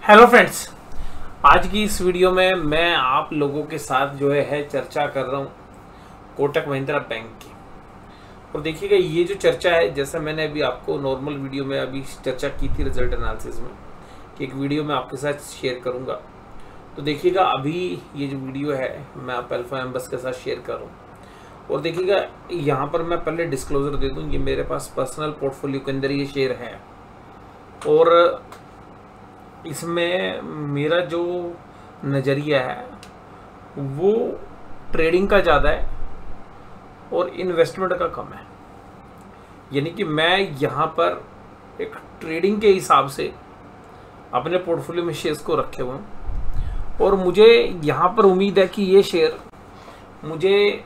Hello friends, आज की इस वीडियो में मैं आप लोगों के साथ जो है चर्चा कर रहा हूँ कोटक महिंद्रा बैंक की। और देखिएगा, ये जो चर्चा है, जैसा मैंने अभी आपको नॉर्मल वीडियो में अभी चर्चा की थी रिजल्ट एनालिसिस में, कि एक वीडियो मैं आपके साथ शेयर करूँगा। तो देखिएगा, अभी ये जो वीडियो है मैं आप अल्फा एम्बस के साथ शेयर कर रहा हूँ। और देखिएगा, यहाँ पर मैं पहले डिस्क्लोजर दे दूँ, ये मेरे पास पर्सनल पोर्टफोलियो के अंदर ये शेयर है और इसमें मेरा जो नज़रिया है वो ट्रेडिंग का ज़्यादा है और इन्वेस्टमेंट का कम है। यानी कि मैं यहाँ पर एक ट्रेडिंग के हिसाब से अपने पोर्टफोलियो में शेयर्स को रखे हुए हैं और मुझे यहाँ पर उम्मीद है कि ये शेयर मुझे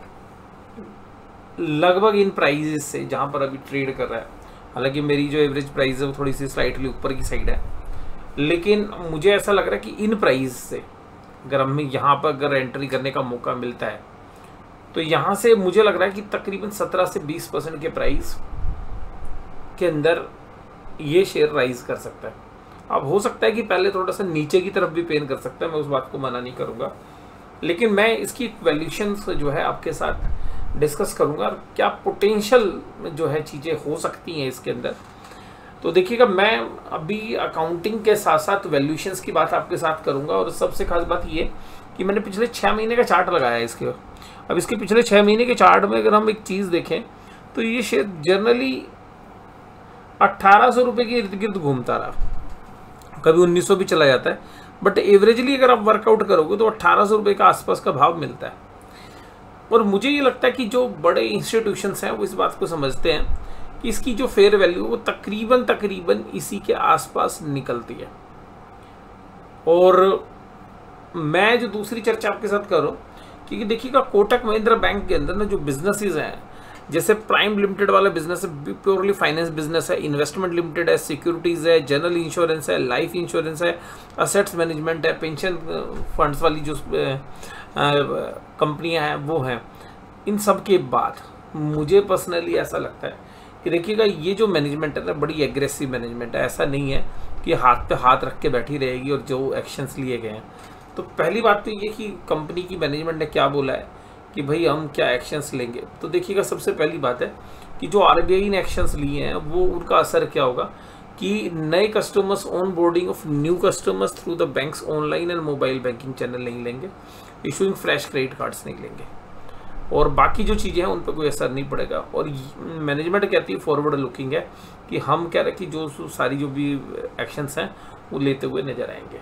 लगभग इन प्राइजेस से जहाँ पर अभी ट्रेड कर रहा है, हालांकि मेरी जो एवरेज प्राइस है वो थोड़ी सी स्लाइटली ऊपर की साइड है, लेकिन मुझे ऐसा लग रहा है कि इन प्राइस से अगर हमें यहाँ पर अगर एंट्री करने का मौका मिलता है तो यहाँ से मुझे लग रहा है कि तकरीबन 17 से 20% के प्राइस के अंदर ये शेयर राइज कर सकता है। अब हो सकता है कि पहले थोड़ा सा नीचे की तरफ भी पेन कर सकता है, मैं उस बात को मना नहीं करूँगा, लेकिन मैं इसकी वैल्यूएशन जो है आपके साथ डिस्कस करूँगा, क्या पोटेंशियल जो है चीज़ें हो सकती हैं इसके अंदर। तो देखिएगा, मैं अभी अकाउंटिंग के साथ साथ वैल्यूएशंस की बात आपके साथ करूंगा। और सबसे खास बात ये कि मैंने पिछले 6 महीने का चार्ट लगाया है इसके। अब इसके पिछले 6 महीने के चार्ट में अगर हम एक चीज़ देखें तो ये शेयर जनरली 1800 रुपये के इर्द गिर्द घूमता रहा, कभी 1900 भी चला जाता है, बट एवरेजली अगर आप वर्कआउट करोगे तो 1800 रुपये का आसपास का भाव मिलता है। और मुझे ये लगता है कि जो बड़े इंस्टीट्यूशंस हैं वो इस बात को समझते हैं कि इसकी जो फेयर वैल्यू वो तकरीबन इसी के आसपास निकलती है। और मैं जो दूसरी चर्चा आपके साथ कर रहा हूँ, क्योंकि देखिएगा कोटक महिंद्रा बैंक के अंदर ना जो बिजनेसेस हैं, जैसे प्राइम लिमिटेड वाला बिजनेस है, प्योरली फाइनेंस बिजनेस है, इन्वेस्टमेंट लिमिटेड है, सिक्योरिटीज है, जनरल इंश्योरेंस है, लाइफ इंश्योरेंस है, असेट्स मैनेजमेंट है, पेंशन फंड्स वाली जो कंपनियां हैं वो हैं। इन सब के बाद मुझे पर्सनली ऐसा लगता है कि देखिएगा, ये जो मैनेजमेंट है ना, बड़ी एग्रेसिव मैनेजमेंट है। ऐसा नहीं है कि हाथ पे हाथ रख के बैठी रहेगी और जो एक्शंस लिए गए हैं। तो पहली बात तो ये कि कंपनी की मैनेजमेंट ने क्या बोला है कि भाई हम क्या एक्शंस लेंगे। तो देखिएगा, सबसे पहली बात है कि जो आरबीआई ने एक्शंस लिए हैं वो उनका असर क्या होगा कि नए customers on boarding of new customers through the banks online and mobile banking channel नहीं लेंगे, इशूइंग फ्रेश क्रेडिट कार्ड्स नहीं लेंगे, और बाकी जो चीज़ें हैं उन पर कोई असर नहीं पड़ेगा। और मैनेजमेंट कहती है फॉरवर्ड लुकिंग है कि हम कह रहे हैं कि जो सारी जो भी एक्शंस हैं वो लेते हुए नजर आएंगे।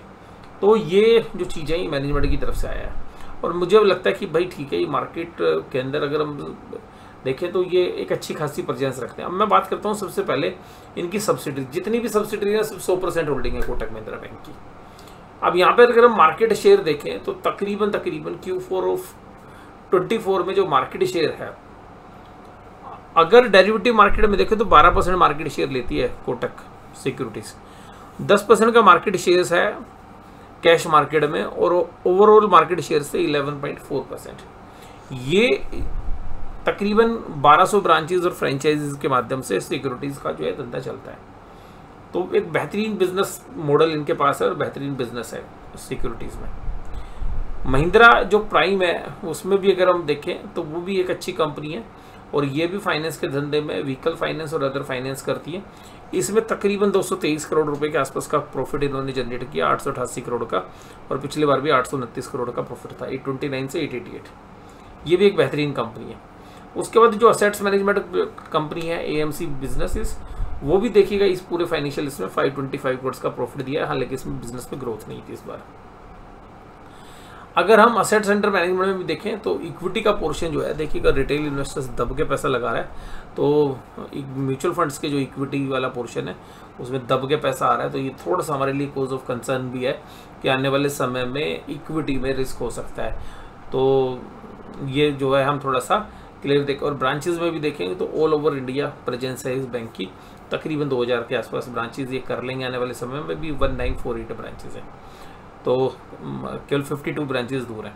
तो ये जो चीज़ें हैं मैनेजमेंट की तरफ से आया है और मुझे लगता है कि भाई ठीक है, ये मार्केट के अंदर अगर हम देखें तो ये एक अच्छी खासी प्रेजेंस रखते हैं। अब मैं बात करता हूँ सबसे पहले इनकी सब्सिडरी, जितनी भी सब्सिडरी है सिर्फ 100% होल्डिंग है कोटक महिंद्रा बैंक की। अब यहाँ पर अगर हम मार्केट शेयर देखें तो तकरीबन Q4 ऑफ 24 में जो मार्केट शेयर है, अगर डेरिवेटिव मार्केट में देखें तो 12% मार्केट शेयर लेती है कोटक सिक्योरिटीज, 10% का मार्केट शेयर है कैश मार्केट में, और ओवरऑल मार्केट शेयर से 11.4%। ये तकरीबन 1200 ब्रांचेज और फ्रेंचाइजीज के माध्यम से सिक्योरिटीज का जो है धंधा चलता है। तो एक बेहतरीन बिजनेस मॉडल इनके पास है और बेहतरीन बिजनेस है सिक्योरिटीज में। महिंद्रा जो प्राइम है उसमें भी अगर हम देखें तो वो भी एक अच्छी कंपनी है और ये भी फाइनेंस के धंधे में व्हीकल फाइनेंस और अदर फाइनेंस करती है। इसमें तकरीबन 223 करोड़ रुपए के आसपास का प्रॉफिट इन्होंने जनरेट किया, 888 करोड़ का, और पिछली बार भी 829 करोड़ का प्रॉफिट था, 829 से 888। ये भी एक बेहतरीन कंपनी है। उसके बाद जो असेट्स मैनेजमेंट कंपनी है AMC बिजनेसेस, वो भी देखिएगा इस पूरे फाइनेंशियल इसमें 525 करोड़ का प्रॉफिट दिया है, हालांकि इसमें बिजनेस में ग्रोथ नहीं थी इस बार। अगर हम असेट सेंटर मैनेजमेंट में भी देखें तो इक्विटी का पोर्शन जो है, देखिएगा रिटेल इन्वेस्टर्स दब के पैसा लगा रहा है, तो म्यूचुअल फंड्स के जो इक्विटी वाला पोर्शन है उसमें दब के पैसा आ रहा है। तो ये थोड़ा सा हमारे लिए कॉज ऑफ कंसर्न भी है कि आने वाले समय में इक्विटी में रिस्क हो सकता है। तो ये जो है हम थोड़ा सा क्लियर देखें। और ब्रांचेज में भी देखेंगे तो ऑल ओवर इंडिया प्रेजेंस है इस बैंक की, तकरीबन 2000 के आसपास ब्रांचेज ये कर लेंगे आने वाले समय में भी। 1948 ब्रांचेज हैं, तो केवल 52 ब्रांचेस दूर हैं।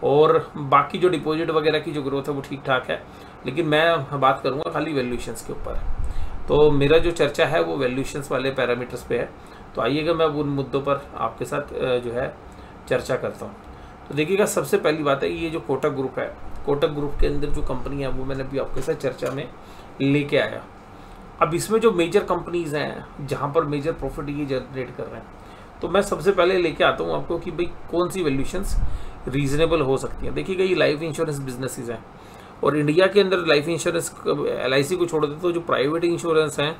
और बाकी जो डिपॉजिट वगैरह की जो ग्रोथ है वो ठीक ठाक है, लेकिन मैं बात करूंगा खाली वैल्यूएशंस के ऊपर। तो मेरा जो चर्चा है वो वैल्यूएशंस वाले पैरामीटर्स पे है। तो आइएगा मैं अब उन मुद्दों पर आपके साथ जो है चर्चा करता हूँ। तो देखिएगा, सबसे पहली बात है ये जो कोटक ग्रुप है, कोटक ग्रुप के अंदर जो कंपनी है वो मैंने अभी आपके साथ चर्चा में लेके आया। अब इसमें जो मेजर कंपनीज हैं जहाँ पर मेजर प्रॉफिट ये जनरेट कर रहे हैं, तो मैं सबसे पहले लेके आता हूँ आपको कि भाई कौन सी वैल्यूशंस रीजनेबल हो सकती हैं। देखिएगा, ये लाइफ इंश्योरेंस बिजनेसेस हैं और इंडिया के अंदर लाइफ इंश्योरेंस LIC को छोड़ देते तो जो प्राइवेट इंश्योरेंस हैं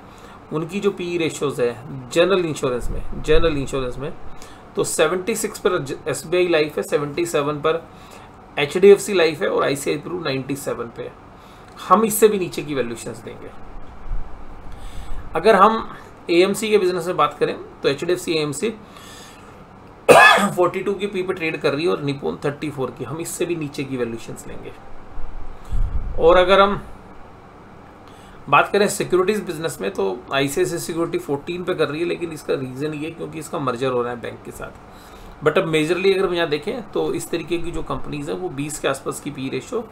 उनकी जो PE रेशियोज है जनरल इंश्योरेंस में तो 76 पर SBI लाइफ है, 77 पर HDFC लाइफ है और ICICI Pru 97 पे है। हम इससे भी नीचे की वैल्यूशंस देंगे। अगर हम AMC के बिजनेस में बात करें तो HDFC AMC 42 की P पे ट्रेड कर रही है और निप्पॉन 34 की, हम इससे भी नीचे की वैल्यूशंस लेंगे। और अगर हम बात करें सिक्योरिटीज बिजनेस में तो ICICI सिक्योरिटी 14 पे कर रही है, लेकिन इसका रीजन ये क्योंकि इसका मर्जर हो रहा है बैंक के साथ। बट अब मेजरली अगर हम यहाँ देखें तो इस तरीके की जो कंपनीज हैं वो 20 के आसपास की PE रेशो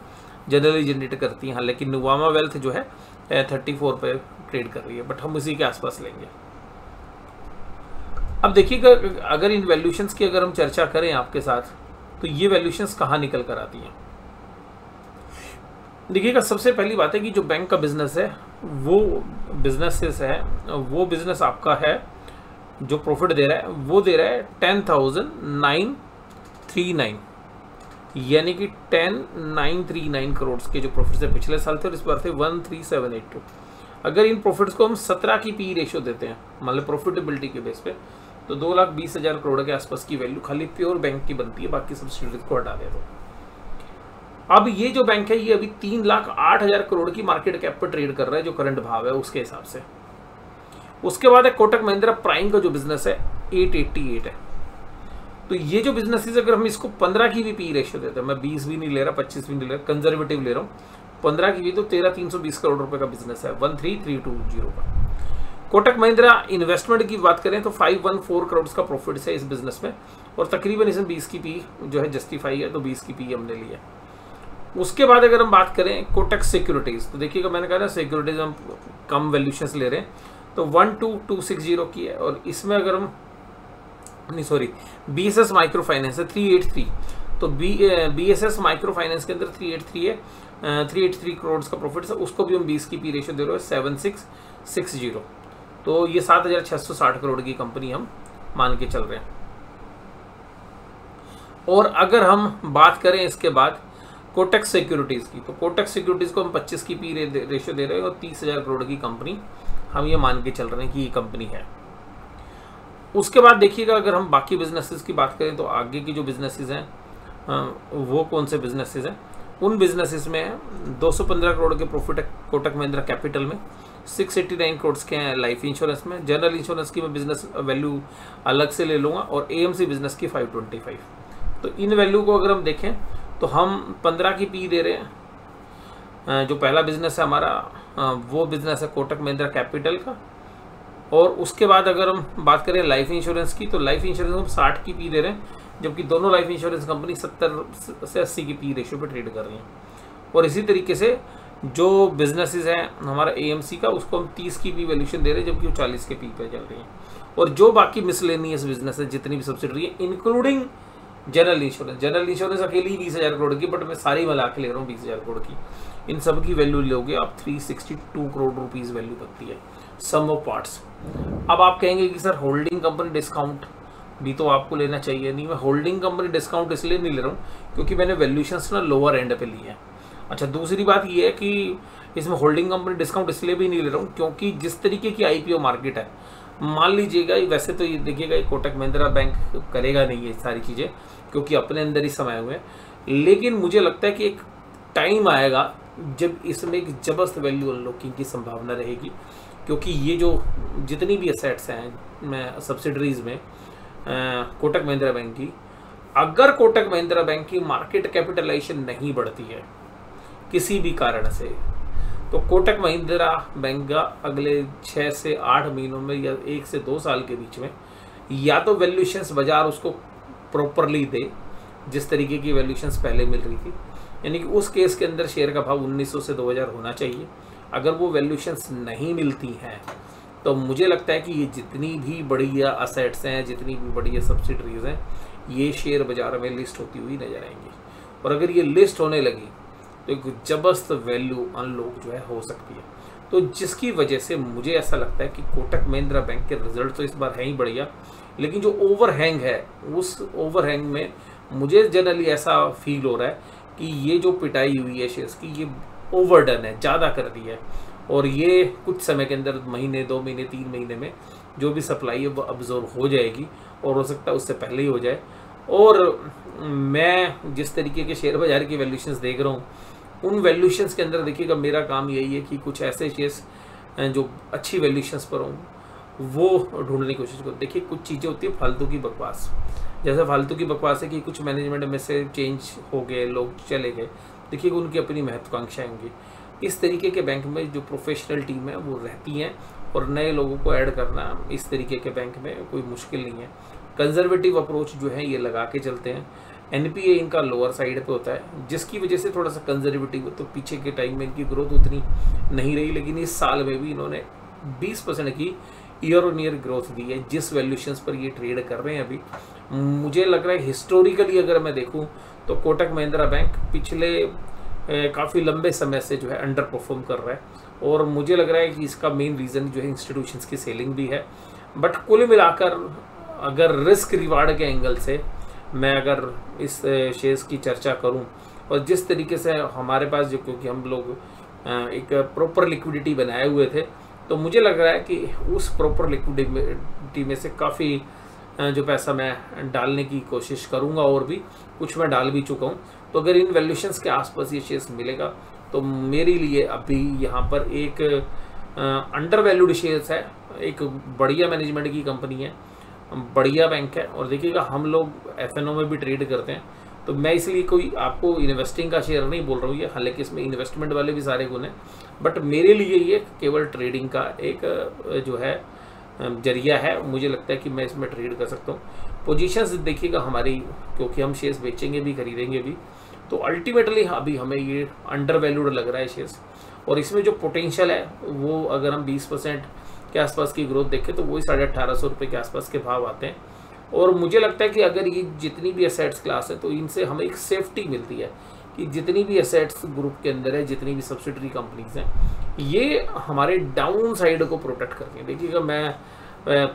जनरली जनरेट करती हैं। लेकिन नुवामा वेल्थ जो है 34 पे ट्रेड कर रही है, बट हम उसी के आसपास लेंगे। अब देखिएगा, अगर इन वैल्यूशंस की अगर हम चर्चा करें आपके साथ तो ये वैल्यूशंस कहाँ निकल कर आती हैं। देखिएगा, सबसे पहली बात है कि जो बैंक का बिजनेस है वो बिजनेस आपका है जो प्रॉफिट दे रहा है वो दे रहा है 10,939, यानी कि 10,939 करोड़ के जो प्रॉफिट है पिछले साल थे और इस बार थे 13,782। अगर इन प्रॉफिट्स को हम 17 की PE रेशियो देते हैं मतलब प्रॉफिटेबिलिटी के बेस पे तो 2,20,000 करोड़ के आसपास की वैल्यू खाली प्योर बैंक की बनती है, बाकी सब्सिडियरीज को हटा दे दो। अब ये जो बैंक है ये अभी 3,08,000 करोड़ की मार्केट कैप पर ट्रेड कर रहा है जो करंट भाव है उसके हिसाब से। उसके बाद है कोटक महिंद्रा प्राइम का जो बिजनेस है 888 है। तो ये जो बिजनेस अगर हम इसको 15 की भी PE रेशियो देते हैं, मैं 20 भी नहीं ले रहा, 25 भी नहीं ले रहा, कंजर्वेटिव ले रहा हूँ, 15 की भी तो 13,320 करोड़ रुपए का बिजनेस है 13,320 का। कोटक महिंद्रा इन्वेस्टमेंट की बात करें तो 514 करोड़ का प्रॉफिट है इस बिजनेस में और तकरीबन इसमें 20 की PE जो है जस्टिफाई है, तो 20 की PE हमने ली है। उसके बाद अगर हम बात करें कोटक सिक्योरिटीज तो देखिएगा, मैंने कहा ना सिक्योरिटीज हम कम वैल्यूशंस ले रहे हैं तो 12,260 की है और इसमें अगर हम BSS माइक्रो फाइनेंस है 383, तो BSS माइक्रो फाइनेंस के अंदर 383 है, 383 करोड़ का प्रॉफिट है, उसको भी हम 20 की PE रेशियो दे रहे हैं 7660, तो ये 7,660 करोड़ की कंपनी हम मान के चल रहे हैं। और अगर हम बात करें इसके बाद कोटक सिक्योरिटीज की तो कोटक सिक्योरिटीज को हम 25 की PE रेशियो दे रहे हैं और 30,000 करोड़ की कंपनी हम ये मान के चल रहे हैं कि ये कंपनी है। उसके बाद देखिएगा, अगर हम बाकी बिजनेसेस की बात करें तो आगे की जो बिजनेसेस हैं वो कौन से बिजनेसेस हैं, उन बिजनेसेस में 215 करोड़ के प्रॉफिट है कोटक महिंद्रा कैपिटल में, 689 करोड़ के हैं लाइफ इंश्योरेंस में, जनरल इंश्योरेंस की मैं बिजनेस वैल्यू अलग से ले लूँगा और AMC बिजनेस की 525। तो इन वैल्यू को अगर हम देखें तो हम 15 की PE दे रहे हैं। जो पहला बिजनेस है हमारा वो बिजनेस है कोटक महिंद्रा कैपिटल का। और उसके बाद अगर हम बात करें लाइफ इंश्योरेंस की तो लाइफ इंश्योरेंस हम 60 की PE दे रहे हैं, जबकि दोनों लाइफ इंश्योरेंस कंपनी 70 से 80 की PE रेशियो पे ट्रेड कर रही हैं। और इसी तरीके से जो बिजनेसेस हैं हमारा AMC का उसको हम 30 की PE वैल्यूशन दे रहे हैं, जबकि वो 40 के PE पे चल रही हैं। और जो बाकी मिसलेनियस बिजनेस है जितनी भी सब्सिडरी है इंक्लूडिंग जनरल इंश्योरेंस अकेली 20,000 करोड़ की, बट मैं सारी मिला के ले रहा हूँ 20,000 करोड़ की, इन सब की वैल्यू लोगे आप 362 करोड़ रुपीज़ वैल्यू बनती है सम ऑफ पार्ट्स। अब आप कहेंगे कि सर होल्डिंग कंपनी डिस्काउंट भी तो आपको लेना चाहिए। नहीं, मैं होल्डिंग कंपनी डिस्काउंट इसलिए नहीं ले रहा हूँ क्योंकि मैंने वैल्यूशंस ना लोअर एंड पे ली है। अच्छा, दूसरी बात ये है कि इसमें होल्डिंग कंपनी डिस्काउंट इसलिए भी नहीं ले रहा हूँ क्योंकि जिस तरीके की IPO मार्केट है, मान लीजिएगा वैसे तो ये देखिएगा कोटक महिंद्रा बैंक करेगा नहीं ये सारी चीज़ें क्योंकि अपने अंदर ही समाये हुए हैं, लेकिन मुझे लगता है कि एक टाइम आएगा जब इसमें एक जबरदस्त वैल्यू अनलॉकिंग की संभावना रहेगी, क्योंकि ये जो जितनी भी एसेट्स हैं सब्सिडरीज में कोटक महिंद्रा बैंक की, अगर कोटक महिंद्रा बैंक की मार्केट कैपिटलाइजेशन नहीं बढ़ती है किसी भी कारण से, तो कोटक महिंद्रा बैंक का अगले 6 से 8 महीनों में या 1 से 2 साल के बीच में या तो वैल्यूशंस बाजार उसको प्रॉपरली दे जिस तरीके की वैल्यूशंस पहले मिल रही थी, यानी कि उस केस के अंदर शेयर का भाव 1900 से 2000 होना चाहिए। अगर वो वैल्यूशंस नहीं मिलती हैं तो मुझे लगता है कि ये जितनी भी बढ़िया असेट्स हैं, जितनी भी बढ़िया सब्सिडरीज हैं, ये शेयर बाजार में लिस्ट होती हुई नजर आएंगी। और अगर ये लिस्ट होने लगी तो एक जबरदस्त वैल्यू अनलॉक जो है हो सकती है। तो जिसकी वजह से मुझे ऐसा लगता है कि कोटक महिंद्रा बैंक के रिजल्ट तो इस बार है ही बढ़िया, लेकिन जो ओवरहैंग है उस ओवरहैंग में मुझे जनरली ऐसा फील हो रहा है कि ये जो पिटाई हुई है शेयर्स की, ये ओवरडन है, ज़्यादा कर दी है। और ये कुछ समय के अंदर, महीने, 2 महीने, 3 महीने में जो भी सप्लाई है वो अब्जॉर्व हो जाएगी, और हो सकता है उससे पहले ही हो जाए। और मैं जिस तरीके के शेयर बाजार की वैल्यूशंस देख रहा हूँ, उन वैल्यूशंस के अंदर देखिएगा मेरा काम यही है कि कुछ ऐसे शेयर्स जो अच्छी वैल्यूशंस पर हों वो ढूंढने की कोशिश करो। देखिए कुछ चीज़ें होती है फालतू की बकवास, जैसे फालतू की बकवास है कि कुछ मैनेजमेंट में से चेंज हो गए, लोग चले गए, देखिए उनकी अपनी महत्वाकांक्षाएं होंगी। इस तरीके के बैंक में जो प्रोफेशनल टीम है वो रहती हैं, और नए लोगों को ऐड करना इस तरीके के बैंक में कोई मुश्किल नहीं है। कंजर्वेटिव अप्रोच जो है ये लगा के चलते हैं। एनपीए इनका लोअर साइड पे होता है, जिसकी वजह से थोड़ा सा कंजर्वेटिव, तो पीछे के टाइम में इनकी ग्रोथ उतनी नहीं रही, लेकिन इस साल में भी इन्होंने 20% की ईयर ऑन ईयर ग्रोथ दी है जिस वैल्यूशंस पर ये ट्रेड कर रहे हैं अभी। मुझे लग रहा है हिस्टोरिकली अगर मैं देखूं तो कोटक महिंद्रा बैंक पिछले काफ़ी लंबे समय से जो है अंडर परफॉर्म कर रहा है, और मुझे लग रहा है कि इसका मेन रीज़न जो है इंस्टीट्यूशंस की सेलिंग भी है। बट कुल मिलाकर अगर रिस्क रिवार्ड के एंगल से मैं अगर इस शेयर्स की चर्चा करूं, और जिस तरीके से हमारे पास जो, क्योंकि हम लोग एक प्रॉपर लिक्विडिटी बनाए हुए थे, तो मुझे लग रहा है कि उस प्रॉपर लिक्विडिटी में से काफ़ी जो पैसा मैं डालने की कोशिश करूंगा, और भी कुछ मैं डाल भी चुका हूं। तो अगर इन वैल्यूशंस के आसपास ये शेयर्स मिलेगा तो मेरे लिए अभी यहाँ पर एक अंडर वैल्यूड शेयर्स है, एक बढ़िया मैनेजमेंट की कंपनी है, बढ़िया बैंक है। और देखिएगा हम लोग एफएनओ में भी ट्रेड करते हैं, तो मैं इसलिए कोई आपको इन्वेस्टिंग का शेयर नहीं बोल रहा हूँ ये, हालांकि इसमें इन्वेस्टमेंट वाले भी सारे गुण हैं, बट मेरे लिए ये केवल ट्रेडिंग का एक जो है जरिया है। मुझे लगता है कि मैं इसमें ट्रेड कर सकता हूँ। पोजीशंस देखिएगा हमारी, क्योंकि हम शेयर्स बेचेंगे भी खरीदेंगे भी, तो अल्टीमेटली अभी हमें ये अंडर वैल्यूड लग रहा है शेयर्स, और इसमें जो पोटेंशियल है वो अगर हम 20% के आसपास की ग्रोथ देखें तो वही 1850 रुपये के आसपास के भाव आते हैं। और मुझे लगता है कि अगर ये जितनी भी एसेट्स क्लास है तो इनसे हमें एक सेफ्टी मिलती है कि जितनी भी एसेट्स ग्रुप के अंदर है, जितनी भी सब्सिडरी कंपनीज हैं, ये हमारे डाउन साइड को प्रोटेक्ट करती हैं। देखिएगा मैं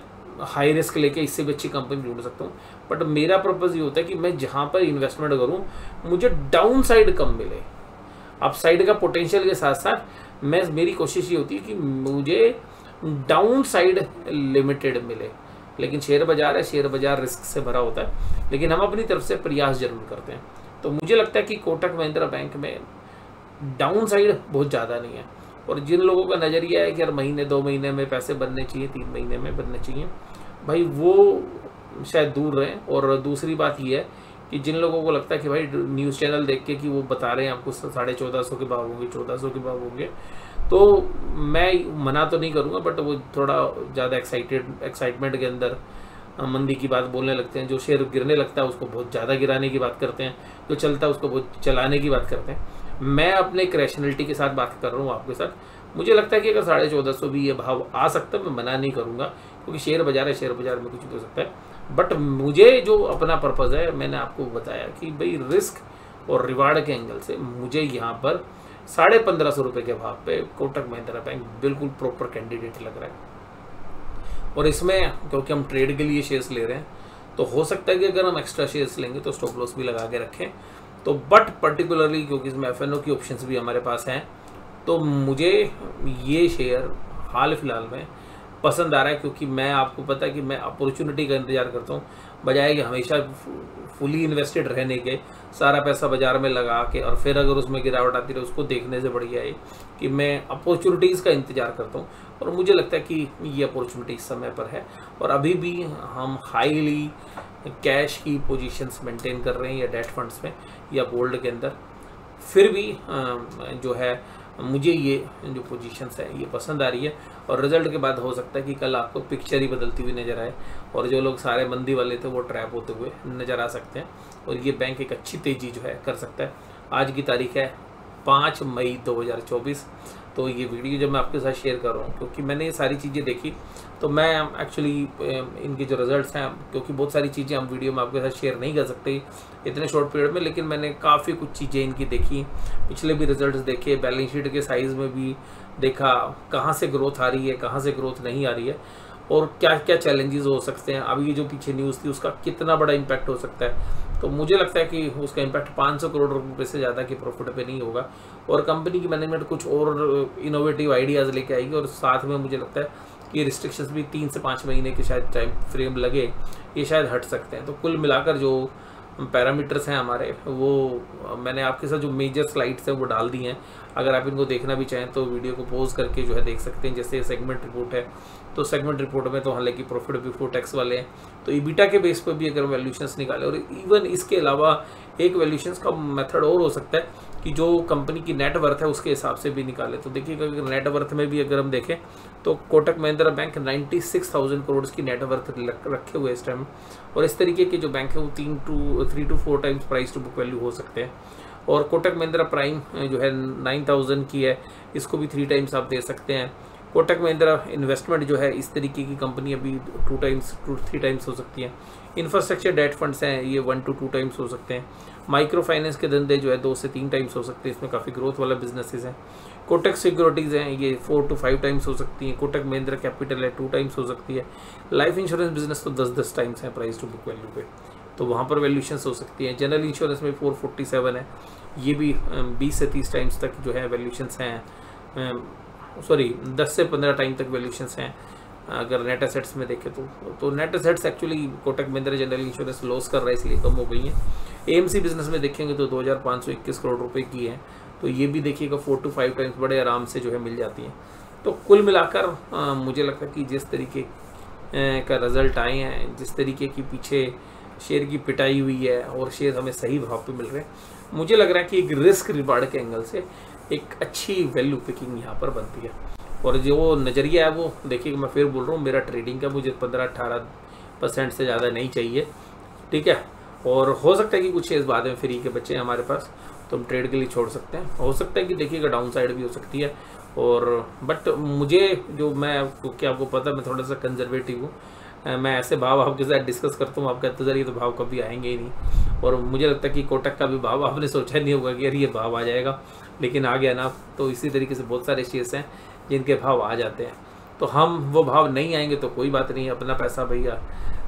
हाई रिस्क लेके इससे भी अच्छी कंपनी ढूंढ सकता हूँ, बट मेरा पर्पज़ ये होता है कि मैं जहाँ पर इन्वेस्टमेंट करूँ मुझे डाउन साइड कम मिले, अप साइड का पोटेंशियल के साथ साथ मेरी कोशिश ये होती है कि मुझे डाउन साइड लिमिटेड मिले। लेकिन शेयर बाजार है, शेयर बाजार रिस्क से भरा होता है, लेकिन हम अपनी तरफ से प्रयास जरूर करते हैं। तो मुझे लगता है कि कोटक महिंद्रा बैंक में डाउन साइड बहुत ज़्यादा नहीं है, और जिन लोगों का नज़रिया है कि यार महीने 2 महीने में पैसे बनने चाहिए, 3 महीने में बनने चाहिए, भाई वो शायद दूर रहें। और दूसरी बात ये है कि जिन लोगों को लगता है कि भाई न्यूज़ चैनल देख के कि वो बता रहे हैं आपको 1450 के भाव होंगे, 1400 के भाव होंगे, तो मैं मना तो नहीं करूँगा, बट वो थोड़ा ज़्यादा एक्साइटमेंट के अंदर मंदी की बात बोलने लगते हैं। जो शेयर गिरने लगता है उसको बहुत ज़्यादा गिराने की बात करते हैं, जो चलता है उसको बहुत चलाने की बात करते हैं। मैं अपने एक रैशनलिटी के साथ बात कर रहा हूँ आपके साथ। मुझे लगता है कि अगर 1450 भी ये भाव आ सकता है, मैं मना नहीं करूँगा, क्योंकि शेयर बाजार है, शेयर बाजार में कुछ भी हो सकता है। बट मुझे जो अपना पर्पज़ है, मैंने आपको बताया कि भाई रिस्क और रिवार्ड के एंगल से मुझे यहाँ पर 1550 रुपये के भाव पे कोटक महिंद्रा बैंक बिल्कुल प्रॉपर कैंडिडेट लग रहा है। और इसमें क्योंकि हम ट्रेड के लिए शेयर्स ले रहे हैं, तो हो सकता है कि अगर हम एक्स्ट्रा शेयर्स लेंगे तो स्टॉप लॉस भी लगा के रखें। तो बट पर्टिकुलरली क्योंकि इसमें एफएनओ की ऑप्शंस भी हमारे पास हैं, तो मुझे ये शेयर हाल फिलहाल में पसंद आ रहा है, क्योंकि मैं आपको पता है कि मैं अपॉर्चुनिटी का इंतजार करता हूँ, बजाय कि हमेशा फुली इन्वेस्टेड रहने के, सारा पैसा बाजार में लगा के और फिर अगर उसमें गिरावट आती रहे, उसको देखने से बढ़िया है कि मैं अपॉर्चुनिटीज़ का इंतजार करता हूँ। और मुझे लगता है कि ये अपॉर्चुनिटी इस समय पर है, और अभी भी हम हाईली कैश की पोजीशंस मेंटेन कर रहे हैं, या डेट फंड्स में या गोल्ड के अंदर। फिर भी जो है मुझे ये जो पोजीशंस है ये पसंद आ रही है, और रिजल्ट के बाद हो सकता है कि कल आपको पिक्चर ही बदलती हुई नज़र आए, और जो लोग सारे मंदी वाले थे वो ट्रैप होते हुए नज़र आ सकते हैं, और ये बैंक एक अच्छी तेज़ी जो है कर सकता है। आज की तारीख है 5 मई 2024। तो ये वीडियो जब मैं आपके साथ शेयर कर रहा हूँ क्योंकि मैंने ये सारी चीज़ें देखी, तो मैं एक्चुअली इनके जो रिजल्ट्स हैं, क्योंकि बहुत सारी चीज़ें हम वीडियो में आपके साथ शेयर नहीं कर सकते इतने शॉर्ट पीरियड में, लेकिन मैंने काफ़ी कुछ चीज़ें इनकी देखी, पिछले भी रिजल्ट्स देखे, बैलेंस शीट के साइज़ में भी देखा कहाँ से ग्रोथ आ रही है, कहाँ से ग्रोथ नहीं आ रही है, और क्या क्या चैलेंजेस हो सकते हैं। अभी ये जो पीछे न्यूज़ थी उसका कितना बड़ा इम्पैक्ट हो सकता है, तो मुझे लगता है कि उसका इम्पैक्ट 500 करोड़ रुपए से ज़्यादा की प्रॉफिट पे नहीं होगा, और कंपनी की मैनेजमेंट कुछ और इनोवेटिव आइडियाज़ लेके आएगी, और साथ में मुझे लगता है कि रिस्ट्रिक्शंस भी 3 से 5 महीने के शायद टाइम फ्रेम लगे, ये शायद हट सकते हैं। तो कुल मिलाकर जो पैरामीटर्स हैं हमारे, वो मैंने आपके साथ जो मेजर स्लाइड्स हैं वो डाल दी हैं। अगर आप इनको देखना भी चाहें तो वीडियो को पॉज करके जो है देख सकते हैं। जैसे सेगमेंट रिपोर्ट है, तो सेगमेंट रिपोर्ट में तो हालांकि प्रॉफिट बिफोर टैक्स वाले हैं, तो ईबिटा के बेस पर भी अगर वैल्यूशंस निकाले, और इवन इसके अलावा एक वैल्यूशंस का मेथड और हो सकता है कि जो कंपनी की नेट वर्थ है उसके हिसाब से भी निकाले। तो देखिएगा अगर नेट वर्थ में भी अगर हम देखें तो कोटक महिंद्रा बैंक 96,000 करोड़ की नेट वर्थ रखे हुए इस टाइम, और इस तरीके के जो बैंक है वो 3 to 4 times price to book value हो सकते हैं। और कोटक महिंद्रा प्राइम जो है 9,000 की है, इसको भी 3 टाइम्स आप दे सकते हैं। कोटक महिंद्रा इन्वेस्टमेंट जो है इस तरीके की कंपनी अभी 2 to 3 टाइम्स हो सकती है। इंफ्रास्ट्रक्चर डेट फंड्स हैं, ये 1 to 2 टाइम्स हो सकते हैं। माइक्रो फाइनेंस के धंधे जो है 2 से 3 टाइम्स हो सकते हैं, इसमें काफ़ी ग्रोथ वाला बिजनेसेस हैं। कोटक सिक्योरिटीज़ हैं, ये 4 to 5 टाइम्स हो सकती हैं। कोटक महिंद्रा कैपिटल है 2 टाइम्स हो सकती है। लाइफ इंश्योरेंस बिजनेस तो 10 टाइम्स है प्राइस टू बुक वैल्यू पे, तो वहाँ पर वैल्यूशंस हो सकती हैं। जनरल इंश्योरेंस में 447 है, ये भी 20 से 30 टाइम्स तक जो है वैल्यूशंस हैं, 10 से 15 टाइम तक वैल्यूशंस हैं अगर नेट एसेट्स में देखें तो net assets actually Kotak Mahindra general insurance loss कर रहा है इसलिए कम हो गई हैं। एएमसी बिजनेस में देखेंगे तो 2,521 करोड़ रुपए की है, तो ये भी देखिएगा 4 to 5 टाइम्स बड़े आराम से जो है मिल जाती हैं। तो कुल मिलाकर मुझे लगता है कि जिस तरीके का रिजल्ट आए हैं, जिस तरीके की पीछे शेयर की पिटाई हुई है और शेयर हमें सही भाव पे मिल रहे हैं, मुझे लग रहा है कि एक रिस्क रिवार्ड के एंगल से एक अच्छी वैल्यू पिकिंग यहाँ पर बनती है। और जो नज़रिया है वो देखिएगा, मैं फिर बोल रहा हूँ, मेरा ट्रेडिंग का मुझे 15-18% से ज़्यादा नहीं चाहिए, ठीक है। और हो सकता है कि कुछ शेयर्स बाद में फ्री के बच्चे हमारे पास, तो हम ट्रेड के लिए छोड़ सकते हैं। हो सकता है कि देखिएगा डाउन साइड भी हो सकती है, और बट मुझे जो मैं क्योंकि आपको पता मैं थोड़ा सा कंजर्वेटिव हूँ, मैं ऐसे भाव आपके साथ डिस्कस करता हूँ, आपका इंतजार, ये तो भाव कभी आएंगे ही नहीं। और मुझे लगता है कि कोटक का भी भाव आपने सोचा नहीं होगा कि यार ये भाव आ जाएगा, लेकिन आ गया ना। तो इसी तरीके से बहुत सारे शेयर्स हैं जिनके भाव आ जाते हैं, तो हम वो भाव नहीं आएंगे तो कोई बात नहीं, अपना पैसा भैया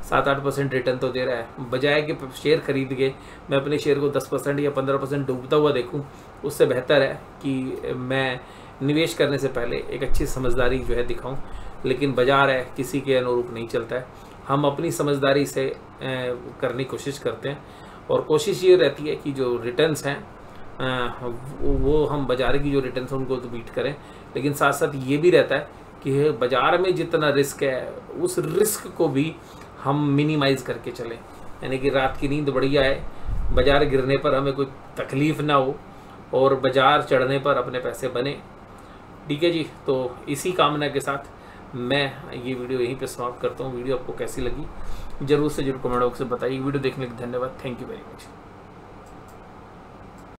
7-8% रिटर्न तो दे रहा है। बजाय कि शेयर खरीद के मैं अपने शेयर को 10% या 15% डूबता हुआ देखूँ, उससे बेहतर है कि मैं निवेश करने से पहले एक अच्छी समझदारी जो है दिखाऊं। लेकिन बाजार है किसी के अनुरूप नहीं चलता है, हम अपनी समझदारी से करने की कोशिश करते हैं, और कोशिश ये रहती है कि जो रिटर्न्स हैं वो हम बाजार की जो रिटर्न्स हैं उनको तो बीट करें, लेकिन साथ साथ ये भी रहता है कि बाजार में जितना रिस्क है उस रिस्क को भी हम मिनिमाइज़ करके चलें, यानी कि रात की नींद बढ़िया है, बाजार गिरने पर हमें कोई तकलीफ़ ना हो और बाजार चढ़ने पर अपने पैसे बने, ठीक है जी। तो इसी कामना के साथ मैं ये वीडियो यहीं पे समाप्त करता हूँ। वीडियो आपको कैसी लगी ज़रूर से ज़रूर कमेंट बॉक्स में बताइए। वीडियो देखने के लिए धन्यवाद, थैंक यू वेरी मच।